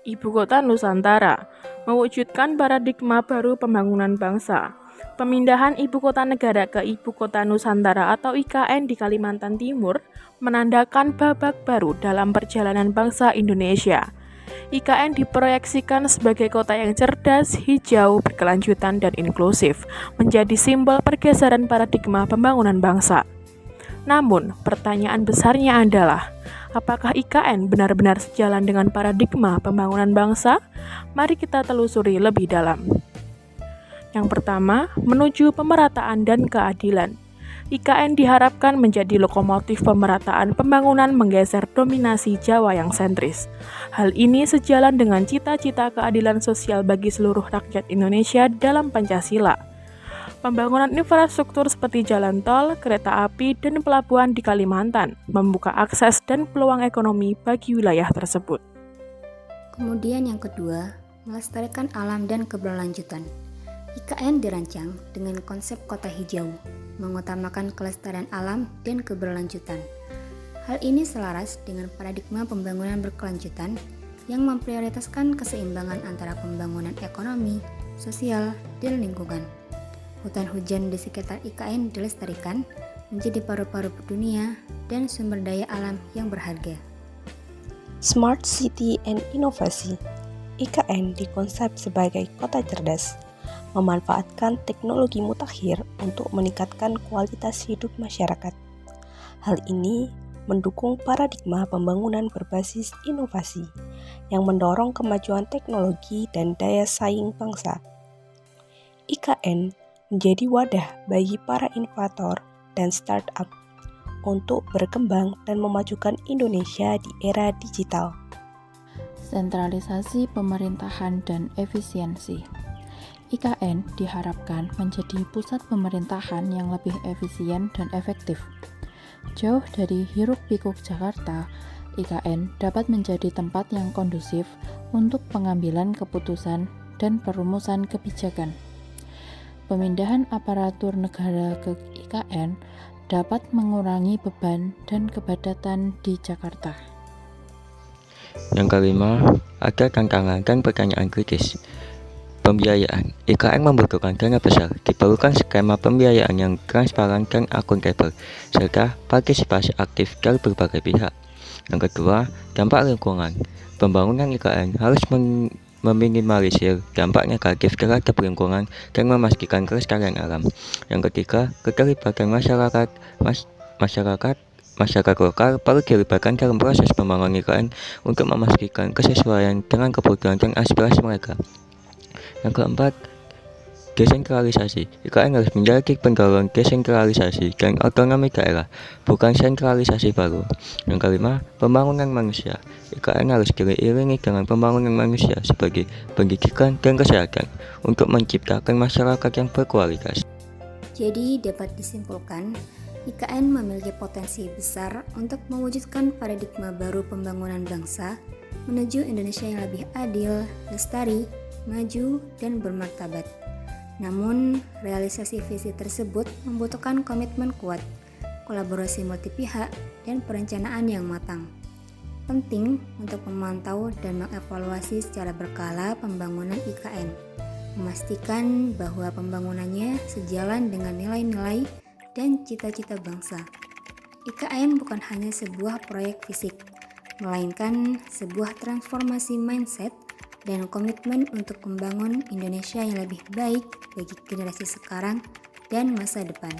Ibu Kota Nusantara mewujudkan paradigma baru pembangunan bangsa. Pemindahan Ibu Kota Negara ke Ibu Kota Nusantara atau IKN di Kalimantan Timur menandakan babak baru dalam perjalanan bangsa Indonesia. IKN diproyeksikan sebagai kota yang cerdas, hijau, berkelanjutan, dan inklusif, menjadi simbol pergeseran paradigma pembangunan bangsa. Namun, pertanyaan besarnya adalah, apakah IKN benar-benar sejalan dengan paradigma pembangunan bangsa? Mari kita telusuri lebih dalam. Yang pertama, menuju pemerataan dan keadilan. IKN diharapkan menjadi lokomotif pemerataan pembangunan menggeser dominasi Jawa yang sentris. Hal ini sejalan dengan cita-cita keadilan sosial bagi seluruh rakyat Indonesia dalam Pancasila. Pembangunan infrastruktur seperti jalan tol, kereta api, dan pelabuhan di Kalimantan membuka akses dan peluang ekonomi bagi wilayah tersebut. Kemudian yang kedua, melestarikan alam dan keberlanjutan. IKN dirancang dengan konsep kota hijau, mengutamakan kelestarian alam dan keberlanjutan. Hal ini selaras dengan paradigma pembangunan berkelanjutan yang memprioritaskan keseimbangan antara pembangunan ekonomi, sosial, dan lingkungan. Hutan hujan di sekitar IKN dilestarikan menjadi paru-paru dunia dan sumber daya alam yang berharga. Smart City and Inovasi. IKN dikonsep sebagai kota cerdas, memanfaatkan teknologi mutakhir untuk meningkatkan kualitas hidup masyarakat. Hal ini mendukung paradigma pembangunan berbasis inovasi yang mendorong kemajuan teknologi dan daya saing bangsa. IKN menjadi wadah bagi para inovator dan startup untuk berkembang dan memajukan Indonesia di era digital. Sentralisasi pemerintahan dan efisiensi. IKN diharapkan menjadi pusat pemerintahan yang lebih efisien dan efektif. Jauh dari hiruk-pikuk Jakarta, IKN dapat menjadi tempat yang kondusif untuk pengambilan keputusan dan perumusan kebijakan. Pemindahan aparatur negara ke IKN dapat mengurangi beban dan kepadatan di Jakarta. Yang kelima, ada tantangan dan pertanyaan kritis. Pembiayaan. IKN membutuhkan dana besar, diperlukan skema pembiayaan yang transparan dan akuntabel, serta partisipasi aktif dari berbagai pihak. Yang kedua, dampak lingkungan. Pembangunan IKN harus meminimalisir dampak negatif terhadap lingkungan dan memastikan kelestarian alam. Yang ketiga, keterlibatan masyarakat lokal perlu dilibatkan dalam proses pembangunan IKN untuk memastikan kesesuaian dengan kebutuhan dan aspirasi mereka. Yang keempat, desentralisasi. IKN harus menjadi pendorong desentralisasi dan otonomi daerah, bukan sentralisasi baru. Yang kelima, pembangunan manusia. IKN harus diiringi dengan pembangunan manusia sebagai pendidikan dan kesehatan untuk menciptakan masyarakat yang berkualitas. Jadi dapat disimpulkan, IKN memiliki potensi besar untuk mewujudkan paradigma baru pembangunan bangsa menuju Indonesia yang lebih adil, lestari, maju, dan bermartabat. Namun, realisasi visi tersebut membutuhkan komitmen kuat, kolaborasi multi pihak, dan perencanaan yang matang. Penting untuk memantau dan mengevaluasi secara berkala pembangunan IKN, memastikan bahwa pembangunannya sejalan dengan nilai-nilai dan cita-cita bangsa. IKN bukan hanya sebuah proyek fisik, melainkan sebuah transformasi mindset dan komitmen untuk membangun Indonesia yang lebih baik bagi generasi sekarang dan masa depan.